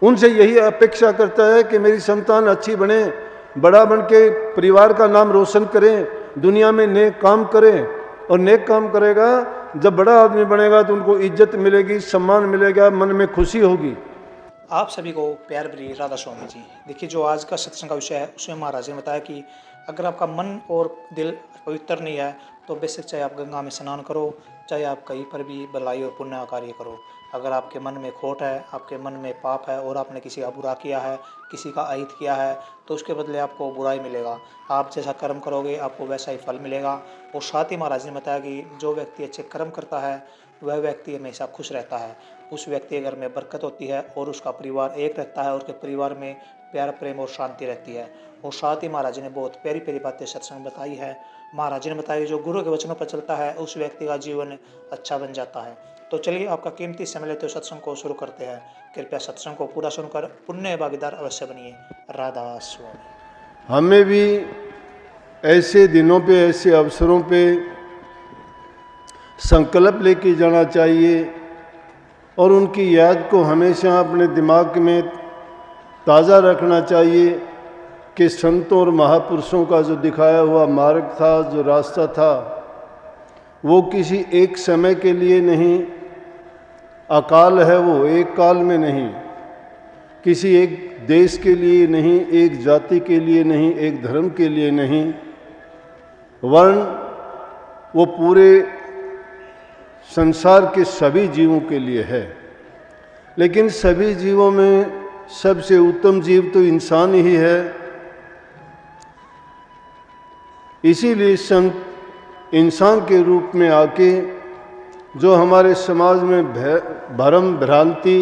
उनसे यही अपेक्षा करता है कि मेरी संतान अच्छी बने, बड़ा बन के परिवार का नाम रोशन करें, दुनिया में नेक काम करें। और नेक काम करेगा, जब बड़ा आदमी बनेगा तो उनको इज्जत मिलेगी, सम्मान मिलेगा, मन में खुशी होगी। आप सभी को प्यार भरी राधा स्वामी जी। देखिए, जो आज का सत्संग का विषय है उसमें महाराज जी ने बताया कि अगर आपका मन और दिल पवित्र नहीं है तो बेशक चाहे आप गंगा में स्नान करो, चाहे आप कहीं पर भी भलाई और पुण्य कार्य करो, अगर आपके मन में खोट है, आपके मन में पाप है और आपने किसी का बुरा किया है, किसी का अहित किया है, तो उसके बदले आपको बुराई मिलेगा। आप जैसा कर्म करोगे आपको वैसा ही फल मिलेगा। और साथ ही महाराज ने बताया कि जो व्यक्ति अच्छे कर्म करता है वह व्यक्ति हमेशा खुश रहता है, उस व्यक्ति के घर में बरकत होती है और उसका परिवार एक रहता है, उसके परिवार में प्यार, प्रेम और शांति रहती है। और साथ ही महाराज ने बहुत प्यारी प्यारी बातें सत्संग बताई है। महाराज जी ने बताया जो गुरु के वचनों पर चलता है उस व्यक्ति का जीवन अच्छा बन जाता है। तो चलिए, आपका कीमती समय लेते हुए सत्संग को शुरू करते हैं। कृपया सत्संग को पूरा सुनकर पुण्य भागीदार अवश्य बनिए। राधा स्वामी। हमें भी ऐसे दिनों पे, ऐसे अवसरों पे संकल्प लेके जाना चाहिए और उनकी याद को हमेशा अपने दिमाग में ताज़ा रखना चाहिए कि संतों और महापुरुषों का जो दिखाया हुआ मार्ग था, जो रास्ता था, वो किसी एक समय के लिए नहीं, अकाल है वो एक काल में नहीं, किसी एक देश के लिए नहीं, एक जाति के लिए नहीं, एक धर्म के लिए नहीं, वर्ण वो पूरे संसार के सभी जीवों के लिए है। लेकिन सभी जीवों में सबसे उत्तम जीव तो इंसान ही है। इसीलिए संत इंसान के रूप में आके जो हमारे समाज में भ्रम, भ्रांति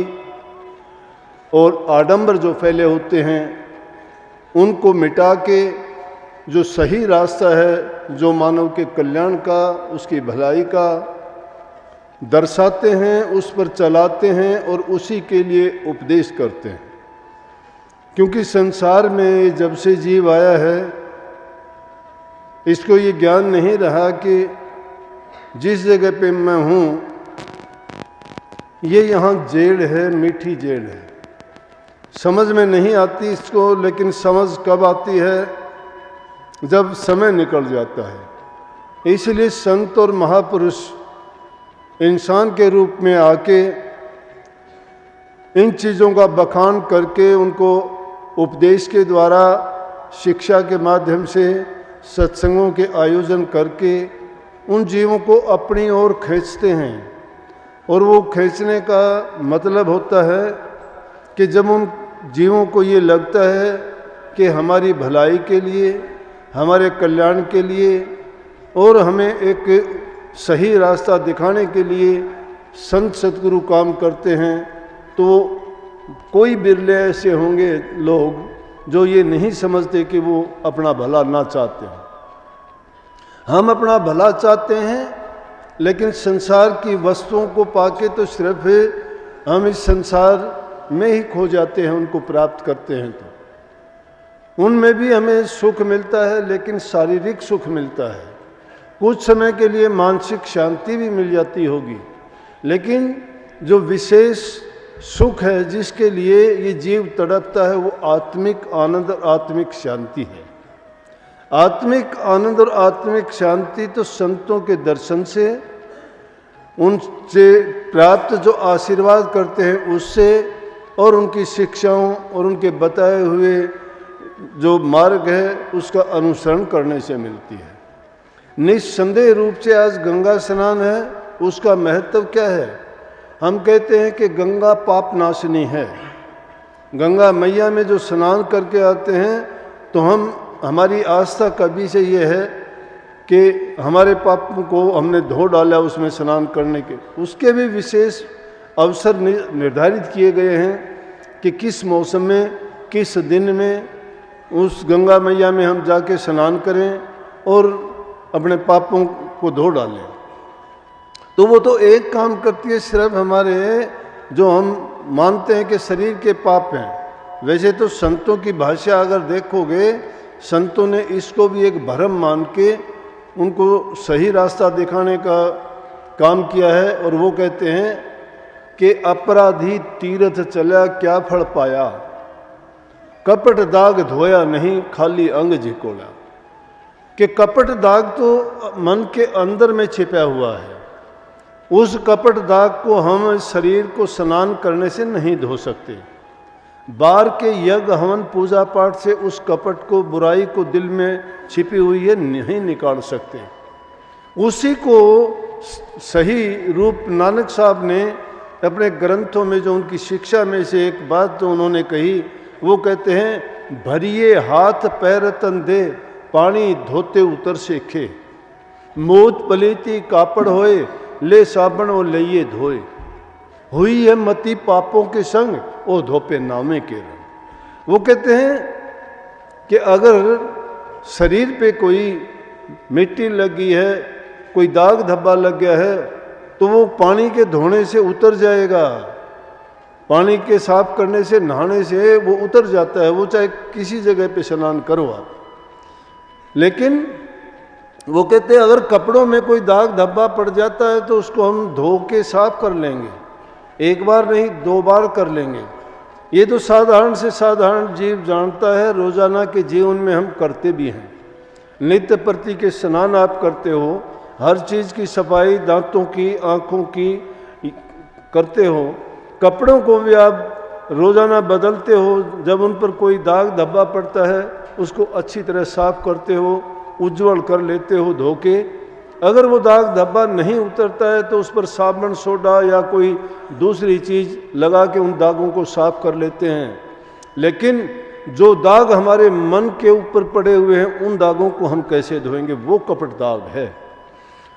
और आडंबर जो फैले होते हैं उनको मिटा के जो सही रास्ता है, जो मानव के कल्याण का, उसकी भलाई का दर्शाते हैं, उस पर चलाते हैं और उसी के लिए उपदेश करते हैं। क्योंकि संसार में जब से जीव आया है इसको ये ज्ञान नहीं रहा कि जिस जगह पे मैं हूँ ये यहाँ जेड़ है, मीठी जेड़ है। समझ में नहीं आती इसको, लेकिन समझ कब आती है? जब समय निकल जाता है। इसलिए संत और महापुरुष इंसान के रूप में आके इन चीज़ों का बखान करके, उनको उपदेश के द्वारा, शिक्षा के माध्यम से, सत्संगों के आयोजन करके उन जीवों को अपनी ओर खींचते हैं। और वो खींचने का मतलब होता है कि जब उन जीवों को ये लगता है कि हमारी भलाई के लिए, हमारे कल्याण के लिए और हमें एक सही रास्ता दिखाने के लिए संत सतगुरु काम करते हैं, तो कोई बिरले ऐसे होंगे लोग जो ये नहीं समझते कि वो अपना भला ना चाहते हैं। हम अपना भला चाहते हैं, लेकिन संसार की वस्तुओं को पाके तो सिर्फ हम इस संसार में ही खो जाते हैं। उनको प्राप्त करते हैं तो उनमें भी हमें सुख मिलता है, लेकिन शारीरिक सुख मिलता है। कुछ समय के लिए मानसिक शांति भी मिल जाती होगी, लेकिन जो विशेष सुख है जिसके लिए ये जीव तड़पता है वो आत्मिक आनंद और आत्मिक शांति है। आत्मिक आनंद और आत्मिक शांति तो संतों के दर्शन से, उनसे प्राप्त जो आशीर्वाद करते हैं उससे, और उनकी शिक्षाओं और उनके बताए हुए जो मार्ग है उसका अनुसरण करने से मिलती है। निस्संदेह रूप से आज गंगा स्नान है, उसका महत्व क्या है? हम कहते हैं कि गंगा पाप नाशिनी है। गंगा मैया में जो स्नान करके आते हैं तो हमारी आस्था कभी से ये है कि हमारे पापों को हमने धो डाला उसमें स्नान करने के। उसके भी विशेष अवसर निर्धारित किए गए हैं कि किस मौसम में, किस दिन में उस गंगा मैया में हम जाके स्नान करें और अपने पापों को धो डालें। तो वो तो एक काम करती है, सिर्फ हमारे जो हम मानते हैं कि शरीर के पाप हैं। वैसे तो संतों की भाषा अगर देखोगे, संतों ने इसको भी एक भ्रम मान के उनको सही रास्ता दिखाने का काम किया है। और वो कहते हैं कि अपराधी तीर्थ चला क्या फल पाया, कपट दाग धोया नहीं खाली अंग झिकोड़ा। कि कपट दाग तो मन के अंदर में छिपा हुआ है, उस कपट दाग को हम शरीर को स्नान करने से नहीं धो सकते। बाहर के यज्ञ हवन पूजा पाठ से उस कपट को, बुराई को दिल में छिपी हुई है नहीं निकाल सकते। उसी को सही रूप नानक साहब ने अपने ग्रंथों में, जो उनकी शिक्षा में से एक बात तो उन्होंने कही, वो कहते हैं भरिए हाथ पैर तन दे पानी धोते उतर से खे, मोत पलीती कापड़ होए ले साबण और लइये धोए, हुई है मति पापों के संग ओ धोपे नामे के रंग। वो कहते हैं कि अगर शरीर पे कोई मिट्टी लगी है, कोई दाग धब्बा लग गया है, तो वो पानी के धोने से उतर जाएगा, पानी के साफ करने से, नहाने से वो उतर जाता है, वो चाहे किसी जगह पे स्नान करो आप। लेकिन वो कहते हैं अगर कपड़ों में कोई दाग धब्बा पड़ जाता है तो उसको हम धो के साफ कर लेंगे, एक बार नहीं 2 बार कर लेंगे। ये तो साधारण से साधारण जीव जानता है, रोजाना के जीवन में हम करते भी हैं। नित्य प्रति के स्नान आप करते हो, हर चीज़ की सफाई, दांतों की, आँखों की करते हो, कपड़ों को भी आप रोज़ाना बदलते हो। जब उन पर कोई दाग धब्बा पड़ता है उसको अच्छी तरह साफ करते हो, उज्जवल कर लेते हो धो के। अगर वो दाग धब्बा नहीं उतरता है तो उस पर साबुन, सोडा या कोई दूसरी चीज़ लगा के उन दागों को साफ कर लेते हैं। लेकिन जो दाग हमारे मन के ऊपर पड़े हुए हैं उन दागों को हम कैसे धोएंगे? वो कपट दाग है।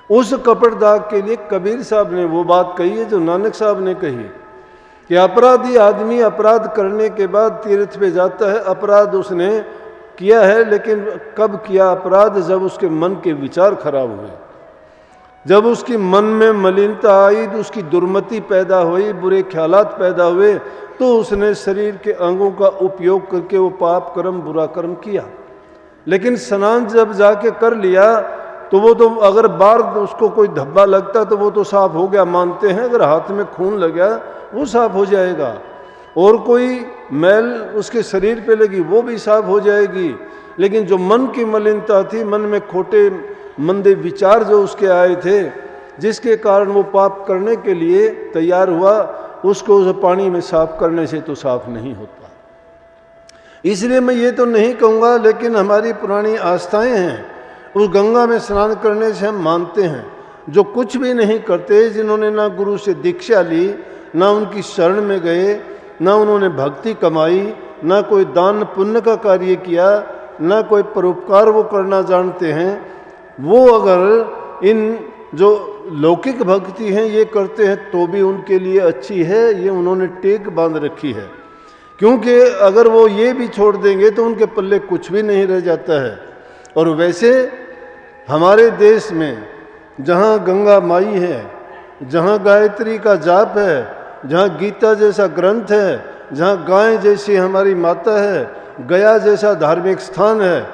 उस कपट दाग के लिए कबीर साहब ने वो बात कही है जो नानक साहब ने कही कि अपराधी आदमी अपराध करने के बाद तीर्थ पे जाता है। अपराध उसने किया है, लेकिन कब किया अपराध? जब उसके मन के विचार खराब हुए, जब उसकी मन में मलिनता आई, तो उसकी दुर्मति पैदा हुई, बुरे ख्यालात पैदा हुए, तो उसने शरीर के अंगों का उपयोग करके वो पाप कर्म, बुरा कर्म किया। लेकिन स्नान जब जाके कर लिया तो वो तो अगर बाहर उसको कोई धब्बा लगता तो वो तो साफ हो गया मानते हैं, अगर हाथ में खून लग गया वो साफ हो जाएगा, और कोई मैल उसके शरीर पे लगी वो भी साफ हो जाएगी। लेकिन जो मन की मलिनता थी, मन में खोटे मंदे विचार जो उसके आए थे, जिसके कारण वो पाप करने के लिए तैयार हुआ, उसको उस पानी में साफ करने से तो साफ नहीं होता। इसलिए मैं ये तो नहीं कहूँगा, लेकिन हमारी पुरानी आस्थाएं हैं, उस गंगा में स्नान करने से हम मानते हैं। जो कुछ भी नहीं करते, जिन्होंने ना गुरु से दीक्षा ली, ना उनकी शरण में गए, ना उन्होंने भक्ति कमाई, ना कोई दान पुण्य का कार्य किया, ना कोई परोपकार वो करना जानते हैं, वो अगर इन जो लौकिक भक्ति हैं ये करते हैं तो भी उनके लिए अच्छी है। ये उन्होंने टेक बांध रखी है, क्योंकि अगर वो ये भी छोड़ देंगे तो उनके पल्ले कुछ भी नहीं रह जाता है। और वैसे हमारे देश में जहाँ गंगा माई है, जहाँ गायत्री का जाप है, जहाँ गीता जैसा ग्रंथ है, जहाँ गाय जैसी हमारी माता है, गया जैसा धार्मिक स्थान है,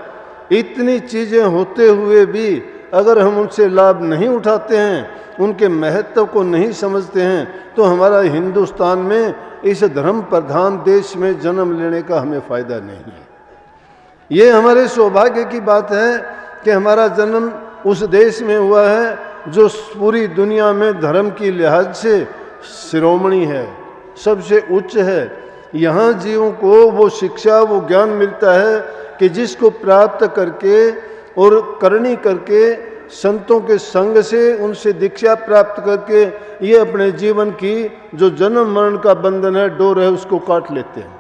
इतनी चीज़ें होते हुए भी अगर हम उनसे लाभ नहीं उठाते हैं, उनके महत्व को नहीं समझते हैं, तो हमारा हिंदुस्तान में इस धर्म प्रधान देश में जन्म लेने का हमें फ़ायदा नहीं है। ये हमारे सौभाग्य की बात है कि हमारा जन्म उस देश में हुआ है जो पूरी दुनिया में धर्म की लिहाज से शिरोमणि है, सबसे उच्च है। यहाँ जीवों को वो शिक्षा, वो ज्ञान मिलता है कि जिसको प्राप्त करके और करनी करके संतों के संग से उनसे दीक्षा प्राप्त करके ये अपने जीवन की जो जन्म मरण का बंधन है, डोर है, उसको काट लेते हैं,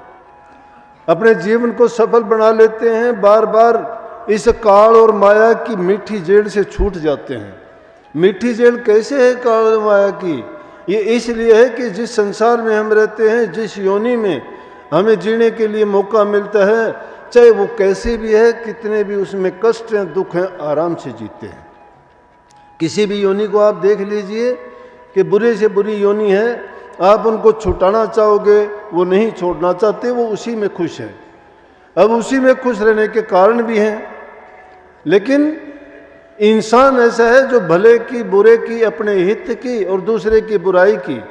अपने जीवन को सफल बना लेते हैं, बार बार इस काल और माया की मीठी जेल से छूट जाते हैं। मीठी जेल कैसे है काल और माया की? ये इसलिए है कि जिस संसार में हम रहते हैं, जिस योनि में हमें जीने के लिए मौका मिलता है, चाहे वो कैसे भी है, कितने भी उसमें कष्ट हैं, दुख हैं, आराम से जीते हैं। किसी भी योनि को आप देख लीजिए कि बुरे से बुरी योनि है, आप उनको छुटाना चाहोगे, वो नहीं छोड़ना चाहते, वो उसी में खुश हैं। अब उसी में खुश रहने के कारण भी हैं, लेकिन इंसान ऐसा है जो भले की, बुरे की, अपने हित की और दूसरे की बुराई की,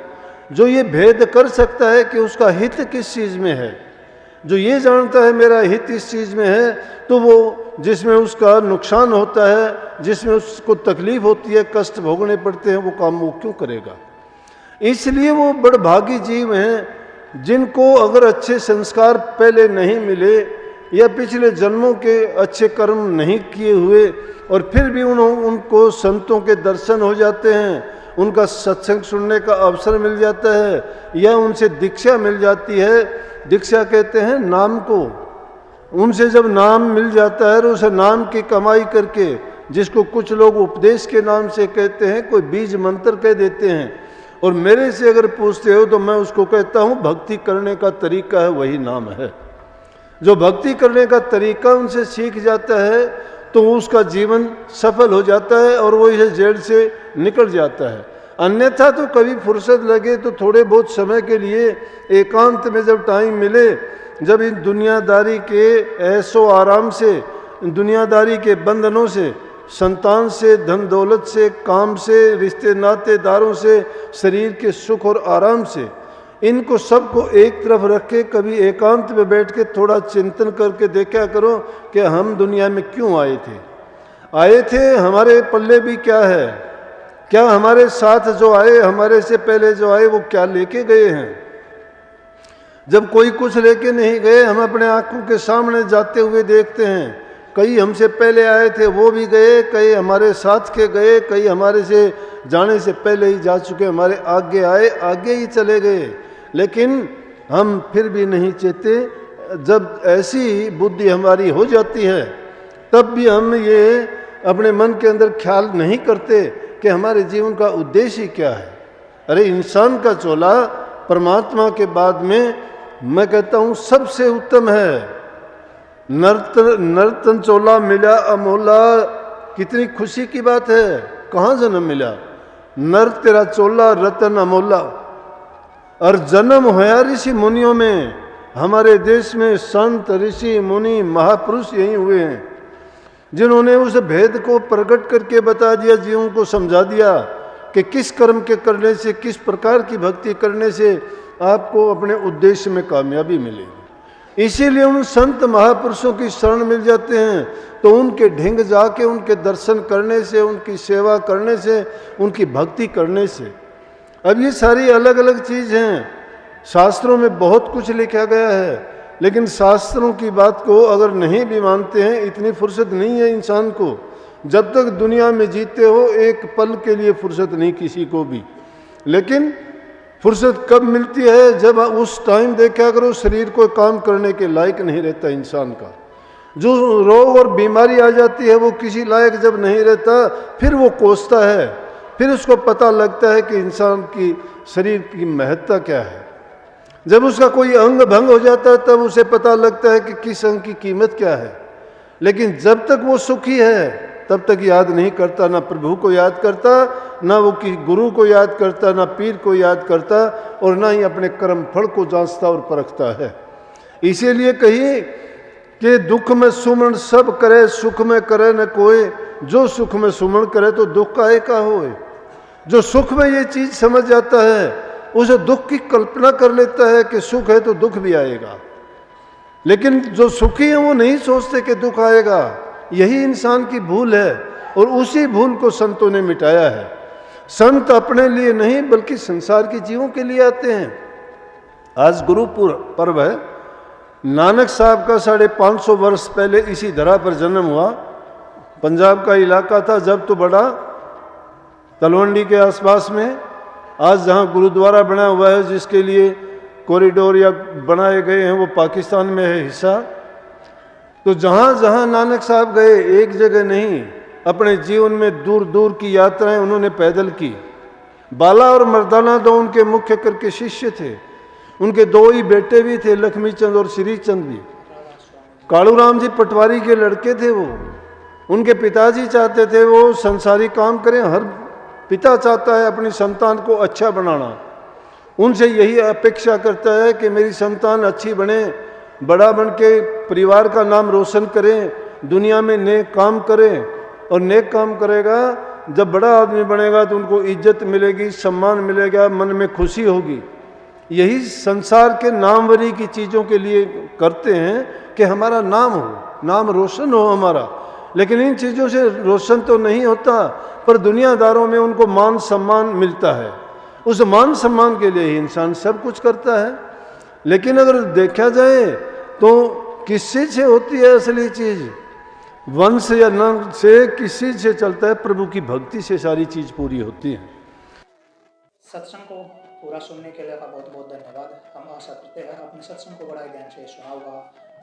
जो ये भेद कर सकता है कि उसका हित किस चीज़ में है, जो ये जानता है मेरा हित इस चीज़ में है, तो वो जिसमें उसका नुकसान होता है, जिसमें उसको तकलीफ होती है, कष्ट भोगने पड़ते हैं, वो काम वो क्यों करेगा। इसलिए वो बड़भागी जीव हैं जिनको अगर अच्छे संस्कार पहले नहीं मिले या पिछले जन्मों के अच्छे कर्म नहीं किए हुए और फिर भी उनको संतों के दर्शन हो जाते हैं, उनका सत्संग सुनने का अवसर मिल जाता है या उनसे दीक्षा मिल जाती है। दीक्षा कहते हैं नाम को। उनसे जब नाम मिल जाता है और उसे नाम की कमाई करके, जिसको कुछ लोग उपदेश के नाम से कहते हैं, कोई बीज मंत्र कह देते हैं, और मेरे से अगर पूछते हो तो मैं उसको कहता हूँ भक्ति करने का तरीका है वही नाम है। जो भक्ति करने का तरीका उनसे सीख जाता है तो उसका जीवन सफल हो जाता है और वो इस जेल से निकल जाता है। अन्यथा तो कभी फुर्सत लगे तो थोड़े बहुत समय के लिए एकांत में जब टाइम मिले, जब इन दुनियादारी के ऐशो आराम से, दुनियादारी के बंधनों से, संतान से, धन दौलत से, काम से, रिश्ते नातेदारों से, शरीर के सुख और आराम से, इनको सबको एक तरफ रख के कभी एकांत में बैठ के थोड़ा चिंतन करके देखा करो कि हम दुनिया में क्यों आए थे, हमारे पल्ले भी क्या है, क्या हमारे साथ जो आए, हमारे से पहले जो आए, वो क्या लेके गए हैं। जब कोई कुछ लेके नहीं गए, हम अपने आंखों के सामने जाते हुए देखते हैं, कई हमसे पहले आए थे वो भी गए, कई हमारे साथ के गए, कई हमारे से जाने से पहले ही जा चुके, हमारे आगे आए, आगे ही चले गए, लेकिन हम फिर भी नहीं चेते। जब ऐसी बुद्धि हमारी हो जाती है तब भी हम ये अपने मन के अंदर ख्याल नहीं करते कि हमारे जीवन का उद्देश्य क्या है। अरे इंसान का चोला परमात्मा के बाद में मैं कहता हूँ सबसे उत्तम है। नर्तन चोला मिला अमोला, कितनी खुशी की बात है। कहाँ जन्म मिला? नर तेरा चोला रतन अमोला। और जन्म होया ऋषि मुनियों में। हमारे देश में संत ऋषि मुनि महापुरुष यही हुए हैं जिन्होंने उस भेद को प्रकट करके बता दिया, जीवों को समझा दिया कि किस कर्म के करने से, किस प्रकार की भक्ति करने से आपको अपने उद्देश्य में कामयाबी मिलेगी। इसीलिए उन संत महापुरुषों की शरण मिल जाते हैं तो उनके ढिंग जाके उनके दर्शन करने से, उनकी सेवा करने से, उनकी भक्ति करने से। अब ये सारी अलग अलग चीज़ हैं। शास्त्रों में बहुत कुछ लिखा गया है, लेकिन शास्त्रों की बात को अगर नहीं भी मानते हैं, इतनी फुर्सत नहीं है इंसान को। जब तक दुनिया में जीते हो एक पल के लिए फुर्सत नहीं किसी को भी। लेकिन फुर्सत कब मिलती है? जब उस टाइम देखा करो शरीर को काम करने के लायक नहीं रहता इंसान का। जो रोग और बीमारी आ जाती है वो किसी लायक जब नहीं रहता, फिर वो कोसता है, फिर उसको पता लगता है कि इंसान की शरीर की महत्ता क्या है। जब उसका कोई अंग भंग हो जाता है तब उसे पता लगता है कि किस अंग की कीमत क्या है। लेकिन जब तक वो सुखी है तब तक याद नहीं करता, ना प्रभु को याद करता, ना वो कि गुरु को याद करता, ना पीर को याद करता, और ना ही अपने कर्म फल को जांचता और परखता है। इसीलिए कही कि दुख में सुमन सब करे, सुख में करे न कोई। जो सुख में सुमन करे तो दुख काहे का होए। जो सुख में ये चीज समझ जाता है उसे दुख की कल्पना कर लेता है कि सुख है तो दुख भी आएगा। लेकिन जो सुखी है वो नहीं सोचते कि दुख आएगा। यही इंसान की भूल है और उसी भूल को संतों ने मिटाया है। संत अपने लिए नहीं बल्कि संसार के जीवों के लिए आते हैं। आज गुरु पर्व है। नानक साहब का 550 वर्ष पहले इसी धरा पर जन्म हुआ। पंजाब का इलाका था जब तो बड़ा, तलवंडी के आसपास में। आज जहाँ गुरुद्वारा बना हुआ है, जिसके लिए कॉरिडोर या बनाए गए हैं, वो पाकिस्तान में है हिस्सा। तो जहाँ जहाँ नानक साहब गए, एक जगह नहीं, अपने जीवन में दूर दूर की यात्राएं उन्होंने पैदल की। बाला और मर्दाना दो उनके मुख्य करके शिष्य थे। उनके 2 ही बेटे भी थे, लक्ष्मी चंद और श्री चंद भी। कालूराम जी पटवारी के लड़के थे वो। उनके पिताजी चाहते थे वो संसारी काम करें। हर पिता चाहता है अपनी संतान को अच्छा बनाना। उनसे यही अपेक्षा करता है कि मेरी संतान अच्छी बने, बड़ा बन के परिवार का नाम रोशन करें, दुनिया में नेक काम करें। और नेक काम करेगा जब बड़ा आदमी बनेगा तो उनको इज्जत मिलेगी, सम्मान मिलेगा, मन में खुशी होगी। यही संसार के नामवरी की चीज़ों के लिए करते हैं कि हमारा नाम हो, नाम रोशन हो हमारा। लेकिन इन चीज़ों से रोशन तो नहीं होता, पर दुनियादारों में उनको मान सम्मान मिलता है। उस मान सम्मान के लिए ही इंसान सब कुछ करता है। लेकिन अगर देखा जाए तो किस चीज़ से होती है असली चीज़? वंश या नंग से, किस चीज़ से चलता है? प्रभु की भक्ति से सारी चीज़ पूरी होती है। सत्संग को पूरा सुनने के लिए आपका बहुत बहुत धन्यवाद। हम आशा करते हैं आपने सत्संग को बड़ा ध्यान से सुना होगा।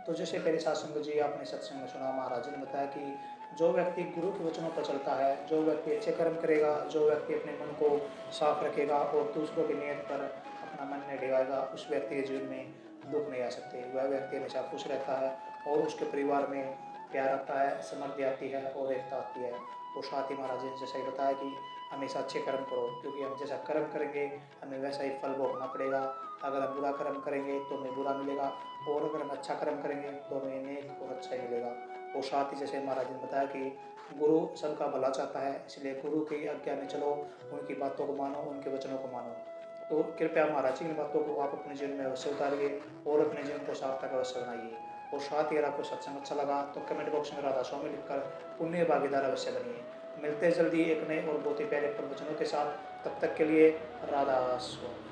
तो जैसे पहले सत्संग जी आपने सत्संग में सुना, महाराज जी ने बताया कि जो व्यक्ति गुरु के वचनों पर चलता है, जो व्यक्ति अच्छे कर्म करेगा, जो व्यक्ति अपने मन को साफ रखेगा और दूसरों की नीयत पर अपना मन नहीं डिगाएगा, उस व्यक्ति के जीवन में दुख नहीं आ सकते। वह व्यक्ति हमेशा खुश रहता है और उसके परिवार में प्यार आता है, समृद्धि आती है और एकता आती है। और साथ ही महाराज जी ने जैसा ही बताया कि हमेशा अच्छे कर्म करो, क्योंकि हम जैसा कर्म करेंगे हमें वैसा ही फल भोगना पड़ेगा। अगर हम बुरा कर्म करेंगे तो हमें बुरा मिलेगा, और अगर हम अच्छा कर्म करेंगे तो हमें नेक और अच्छा ही मिलेगा। और साथ ही जैसे महाराज जी ने बताया कि गुरु सबका भला चाहता है, इसलिए गुरु की आज्ञा में चलो, उनकी बातों को मानो, उनके वचनों को मानो। तो कृपया महाराज जी की बातों को आप अपने जीवन में अवश्य उतारिए और अपने जीवन को सार्थक अवश्य बनाइए। और साथ ही अगर आपको सत्संग अच्छा लगा तो कमेंट बॉक्स में राधा स्वामी लिखकर पुण्य भागीदार अवश्य बनिए। मिलते हैं जल्दी एक नए और बहुत ही प्यारे प्रवचनों के साथ। तब तक के लिए राधा स्वामी।